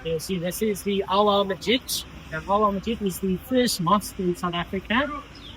You see, this is the Auwal Masjid. The Auwal Masjid is the first mosque in South Africa.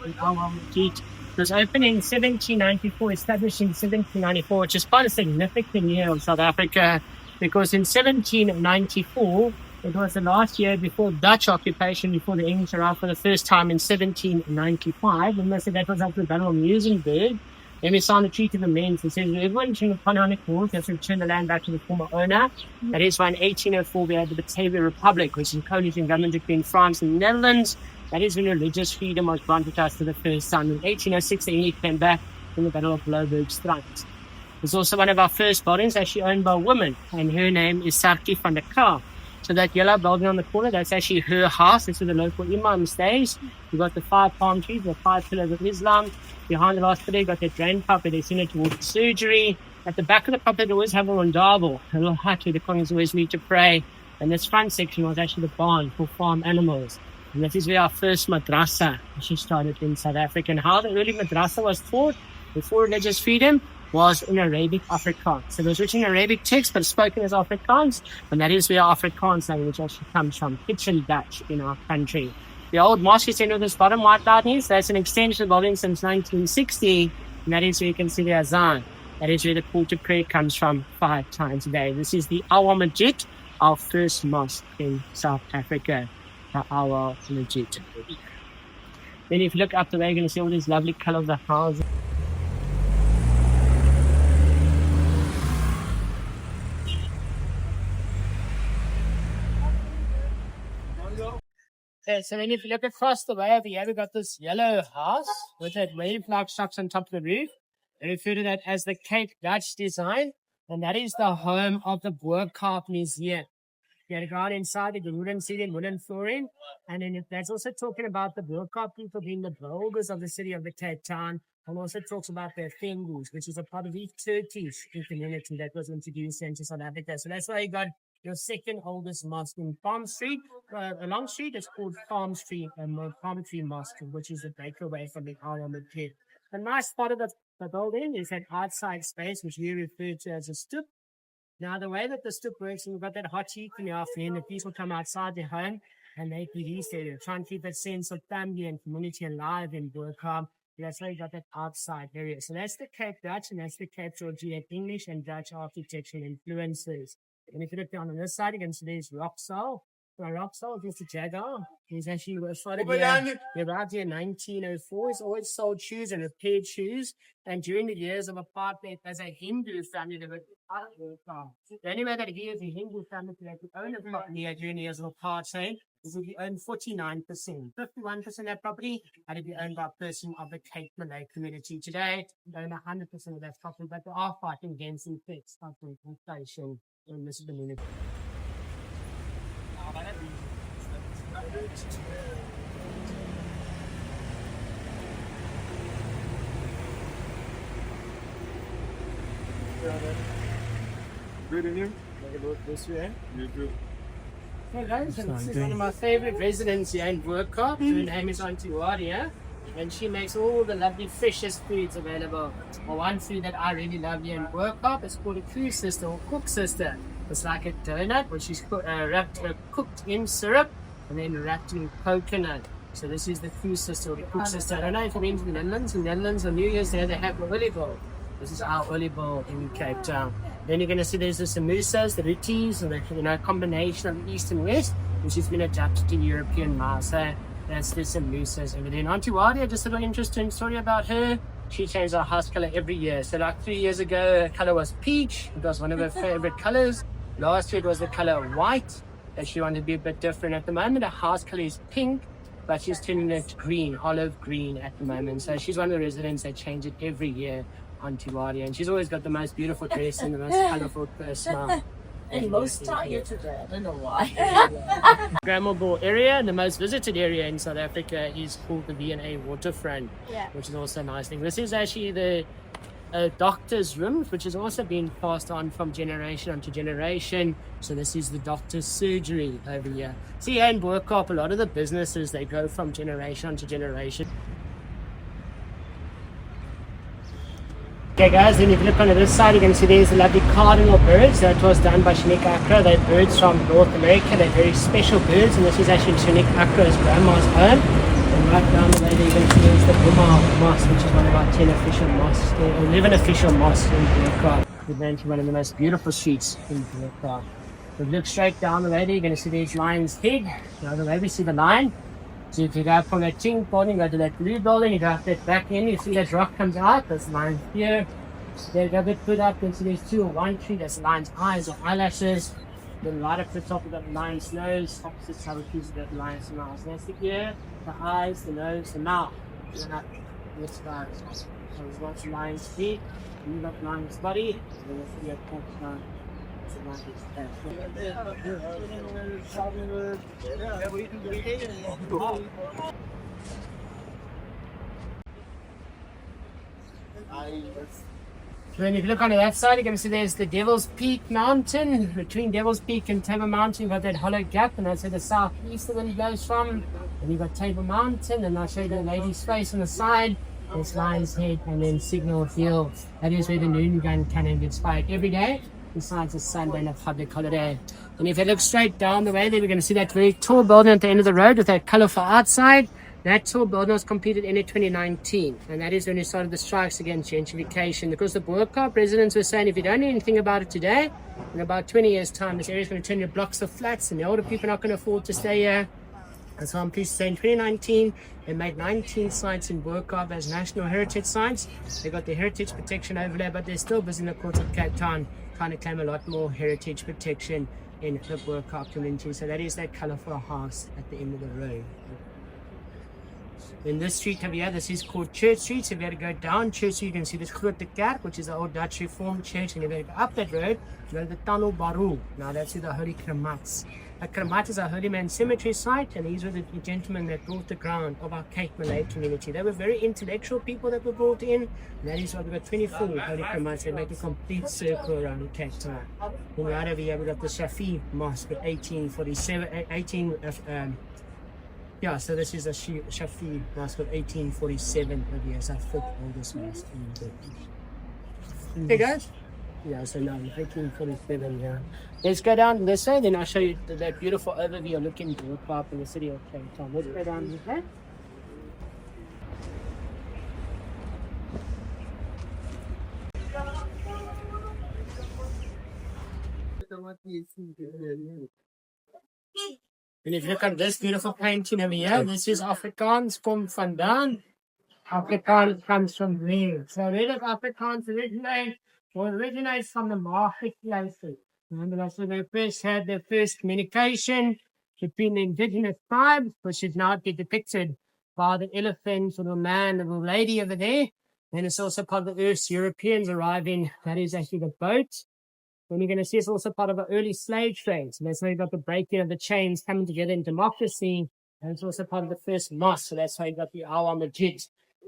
The Auwal Masjid was opened in 1794, established in 1794, which is quite a significant year of South Africa, because in 1794, it was the last year before Dutch occupation, before the English arrived for the first time in 1795. And that was after the Battle of Muizenberg. Then we signed the Treaty of Amends. It says everyone in the Colonial Court has to return the land back to the former owner. That is why in 1804 we had the Batavia Republic, which is a coalition government between France and the Netherlands. That is when religious freedom was granted us for the first time. In 1806 the English came back in the Battle of Louwburgstraat. It's also one of our first buildings actually owned by a woman, and her name is Sarki van der Kaap. So that yellow building on the corner, that's actually her house. That's where the local imam stays. You've got the 5 palm trees, the 5 pillars of Islam. Behind the last pillar, you've got the drain pipe where they send it towards the surgery. At the back of the property, they always have a rondabo, a little hut where the Congolese always meet to pray. And this front section was actually the barn for farm animals. And that is where our first madrasa actually started in South Africa. And how the early madrasa was taught before religious freedom was in Arabic Afrikaans. So it was written in Arabic text, but spoken as Afrikaans, and that is where Afrikaans language actually comes from, Kitchen Dutch in our country. The old mosque is in this bottom white line is, that's an extension of the building since 1960, and that is where you can see the azan. That is where the call to prayer comes from 5 times a day. This is the Auwal Masjid, our first mosque in South Africa, the Auwal Masjid. Then if you look up the way, you're going to see all these lovely color of the houses. Okay, so then if you look across the way over here, we've got this yellow house with that wave-like structure on top of the roof. They refer to that as the Cape Dutch design, and that is the home of the Bo-Kaap Museum. You go out inside, the wooden seating, wooden flooring, and then that's also talking about the Bo-Kaap people being the builders of the city of the Cape Town, and also talks about their Fengus, which is a part of the Turkish community that was introduced into South Africa. So that's why you got your second oldest mosque in Palm Street. Along street, it's called Palm Street Palm Tree Mosque, which is a breakaway from the Auwal Masjid. The nice part of the building is that outside space, which we refer to as a stoep. Now, the way that the stoep works, you've got that hot heat in the afternoon, the people come outside their home and they release there. Try and keep that sense of family and community alive in Bo-Kaap. That's why you got that outside area. So that's the Cape Dutch, and that's the Cape Georgian English and Dutch architectural influences. And if you look down on this side, you can see there's Roxal. Roxal is just a Jaguar. He's actually started here around here in 1904. He's always sold shoes and repaired shoes. And during the years of apartheid, as a Hindu family, they were the only way that he is a Hindu family to own a property during the years of apartheid is if he owned 49%. 51% of that property had to be owned by a person of the Cape Malay community. Today, they own 100% of that property, but they are fighting against inflation. And this is the minute. Good in you? This way. You too. Hey guys, this is one of my favorite residents here in Bo-Kaap. Her name is Auntie Wadia, and she makes all the lovely freshest foods available. Well, one food that I really love here in Bo-Kaap is called a Koo Sister or Cook Sister. It's like a donut, which is cooked in syrup and then wrapped in coconut. So this is the Koo Sister or the Cook Sister. I don't know if you've been to the Netherlands. In the Netherlands on New Year's Day they have the olie bowl. This is our olie bowl in Cape Town. Then you're going to see there's the samosas, the rotis, and the combination of East and West, which has been adapted to European miles. So that's the samosas over there. And Auntie Wadia, just a little interesting story about her. She changed our house color every year. So like 3 years ago, her color was peach. It was one of her favorite colors. Last year it was the color white, that she wanted to be a bit different. At the moment, the house color is pink, but she's turning it green, olive green at the moment. So she's one of the residents that change it every year, Auntie Wadia. And she's always got the most beautiful dress and the most colorful smile. And most tired today, I don't know why. Grammable area, the most visited area in South Africa is called the V&A Waterfront, which is also a nice thing. This is actually the doctor's room, which has also been passed on from generation onto generation. So this is the doctor's surgery over here. See, here in Bo-Kaap, a lot of the businesses, they go from generation onto generation. Okay guys, then if you look on this side, you can see there's the lovely cardinal birds. That was done by Shanique Accra. They're birds from North America. They're very special birds, and this is actually Shanique Accra's grandma's home. And right down the way there, you can see there's the Bo-Kaap Mosque, which is one of our 10 official mosques, or 11 official mosques in Bo-Kaap. We've been to one of the most beautiful streets in Bo-Kaap. If you look straight down the way there, you're going to see there's Lion's Head. Now the way we see the lion. So if you go from that pink building, go to that blue building, you go up that back end, you see that rock comes out, that's the lion's here. Then go a bit further up, you can see there's two or one tree, that's the lion's eyes or eyelashes. Then right up the top, you've got the lion's nose, opposite side of the piece, you've got the lion's mouth. So that's the ear, the eyes, the nose, the mouth. Then up this guy. So there's lots of lion's feet, and you've got the lion's body, and then you have the lion's So then if you look on that side, you can see there's the Devil's Peak Mountain. Between Devil's Peak and Table Mountain, you've got that hollow gap, and that's where the southeast wind blows from. And you've got Table Mountain, and I'll show you the lady's face on the side. There's Lion's Head, and then Signal Hill. That is where the noon gun cannon gets fired every day, besides the Sunday and a public holiday. And if you look straight down the way there, we're going to see that very tall building at the end of the road with that colourful outside. That tall building was completed in 2019, and that is when we started the strikes against gentrification, because the Bo-Kaap residents were saying if you don't do anything about it today, in about 20 years time this area is going to turn your blocks of flats and the older people are not going to afford to stay here. And so I'm pleased to say in 2019 they made 19 sites in Bo-Kaap as national heritage sites. They got the heritage protection overlay, but they're still busy in the courts of Cape Town trying to claim a lot more heritage protection in the Bo-Kaap community. So that is that colourful house at the end of the road. In this street over here, this is called Church Street. So if you had to go down Church Street, you can see this Colourful, which is the old Dutch Reformed church. And if you go up that road, you go to the Tunnel Baru. Now that's where the Holy Kramats. A Kramat is a holy man cemetery site, and these were the gentlemen that brought the ground of our Cape Malay community. They were very intellectual people that were brought in. And that is why we got 24 Holy Kramats that make a complete circle around Cape Town. And right over here, we got the Shafi Mosque with 1847, so this is a Shafi Mosque of 1847 over here. So I fifth oldest mosque in the world. Hey guys? Yeah, so now 1847, yeah. Let's go down this way, then I'll show you that beautiful overview of looking Bo-Kaap in the city of Cape Town. Let's go down this way. And if you look at this beautiful painting over here, this is Afrikaans from vandaan. Afrikaans comes from there. So where does Afrikaans originate? Well, it originates from the marketplaces. Remember, that's where they first had their first communication between the indigenous tribes, which should now be depicted by the elephants or the man or the lady over there. And it's also part of the Earth's Europeans arriving. That is actually the boat. And you're going to see it's also part of an early slave trade. So that's why you've got the breaking of the chains coming together in democracy. And it's also part of the first mosque. So that's why you've got the Auwal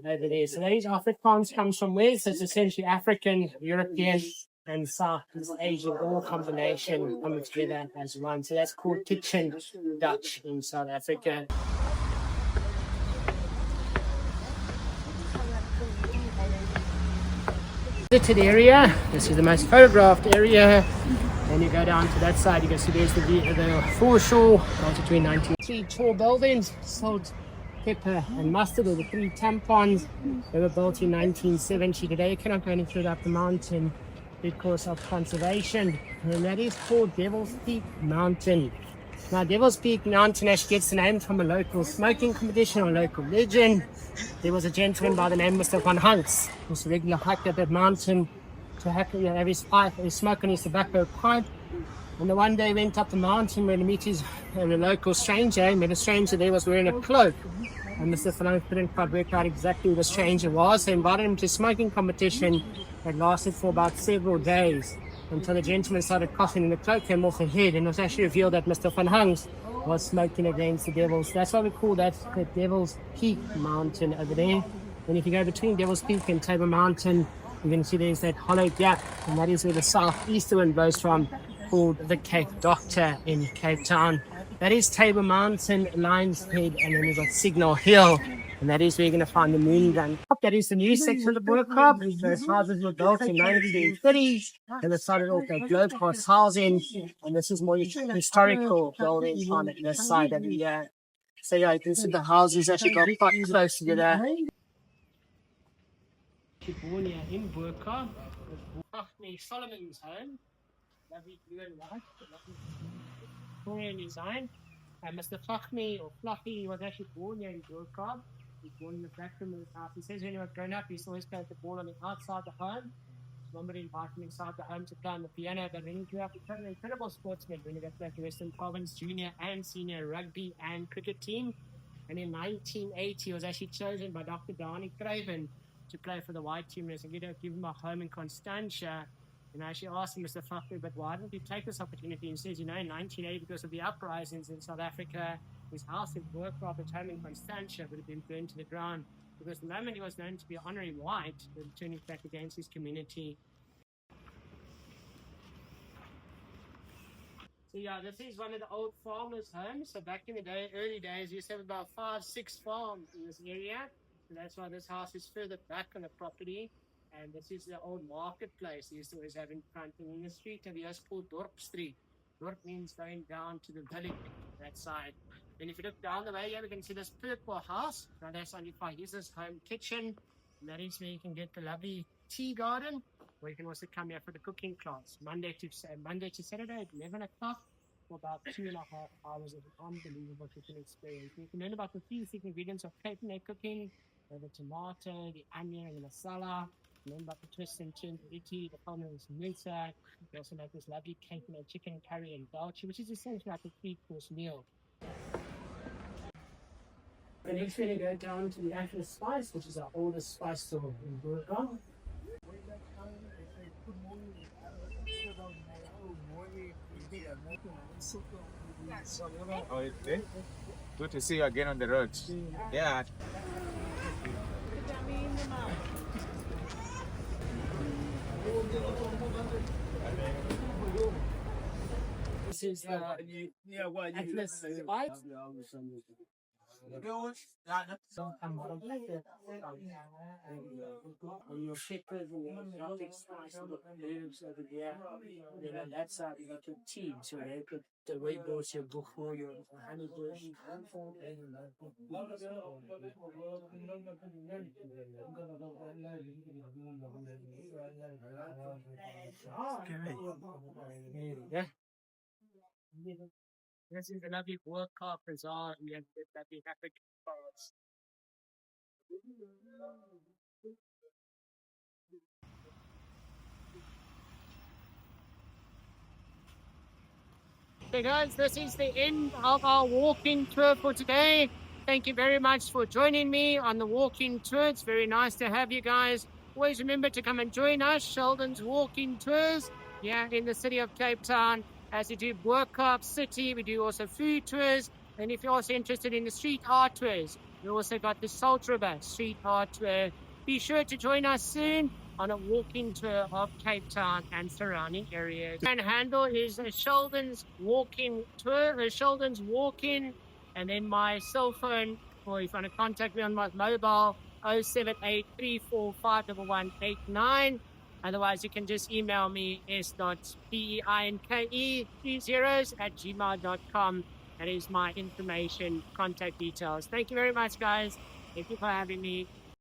over there. So these Afrikaans comes from where? So it's essentially African, European, and Southeast Asian, all combination coming together as one. So that's called Kitchen Dutch in South Africa. Visited area. This is the most photographed area. Then you go down to that side, you can see there's the foreshore, between 19 tall buildings, salt, pepper and mustard, or the 3 tampons. They were built in 1970. Today you cannot go any further up the mountain because of conservation, and that is called Devil's Peak Mountain. Now Devil's Peak Mountain actually gets the name from a local smoking competition or local legend. There was a gentleman by the name of Mr. Van Hunks who was a regular hike up that mountain to have his pipe, his smoke on his tobacco pipe. And the one day he went up the mountain where he met a local stranger. He met a stranger there was wearing a cloak. And Mr. Fernando couldn't quite work out exactly who the stranger was. They invited him to a smoking competition that lasted for about several days until the gentleman started coughing and the cloak came off his head. And it was actually revealed that Mr. Van Hunks was smoking against the devils. That's why we call that the Devil's Peak Mountain over there. And if you go between Devil's Peak and Table Mountain, you can see there's that hollow gap. And that is where the southeast wind blows from, called the Cape Doctor in Cape Town. That is Table Mountain, Lion's Head, and then we've got Signal Hill, and that is where you're going to find the moon gun. that is the new section of the Bo-Kaap. Those houses were built in 1930, and they started off their globe class housing, and this is more historical building on this side of the so yeah, you can see the houses actually got quite close together. Born here in Bo-Kaap, Solomon's home. Lovely blue and white, lovely Victorian design. Mr. Fachmi or Fluffy, he was actually born here in Bo-Kaap. He was born in the back room of the house. He says when he was growing up, he used to always play the ball on the outside the home. His mum would invite him inside the home to play on the piano, but when he grew up, he became an incredible sportsman when he got back to Western Province junior and senior rugby and cricket team. And in 1980, he was actually chosen by Dr. Donnie Craven to play for the white team. And they said, give him a home in Constantia. And I actually asked him, Mr. Fachmi, but why didn't you take this opportunity? And he says, in 1980, because of the uprisings in South Africa, his house in Bo-Kaap, his home in Constantia, would have been burned to the ground. Because the moment he was known to be honoring white, they were turning back against his community. So yeah, this is one of the old farmers' homes. So back in the early days, we used to have about 5-6 farms in this area. So that's why this house is further back on the property. And this is the old marketplace they used to always have in front. And in the street, we have called Dorp Street. Dorp means going down to the village, that side. And if you look down the way here, we can see this purple house. Now that's only for his home kitchen. And that is where you can get the lovely tea garden. Or you can also come here for the cooking class, Monday to Saturday at 11 o'clock for about 2.5 hours of unbelievable cooking experience. You can learn about the 3 secret ingredients of Cape Malay cooking, the tomato, the onion, and the masala. Learn about the twists and turns of iti, the culinary mincer. You also make this lovely Cape Malay chicken curry and dalchi, which is essentially like a 3-course meal. The next we're going to go down to the actual spice, which is our oldest spice store in Bo-Kaap. Oh, okay. Good to see you again on the road. Yeah. This is the Atlas spice. So I'm on your peppers and your garlic spice and the herbs over there. And then on that side you got your tea. So you put the rooibos, your buchu, your honey bush. Yeah. This is a lovely Bo-Kaap bazaar, and we have this lovely African forest. Okay guys, this is the end of our walking tour for today. Thank you very much for joining me on the walking tour. It's very nice to have you guys. Always remember to come and join us, Sheldon's Walking Tours, here in the city of Cape Town. As we do Bo-Kaap City, we do also food tours. And if you're also interested in the street art tours, we also got the Salt River street art tour. Be sure to join us soon on a walking tour of Cape Town and surrounding areas. And handle is Sheldon's Walking Tour, Sheldon's Walking, and then my cell phone, or if you want to contact me on my mobile, 07834511189. Otherwise, you can just email me s.peinke30@gmail.com. That is my information, contact details. Thank you very much, guys. Thank you for having me.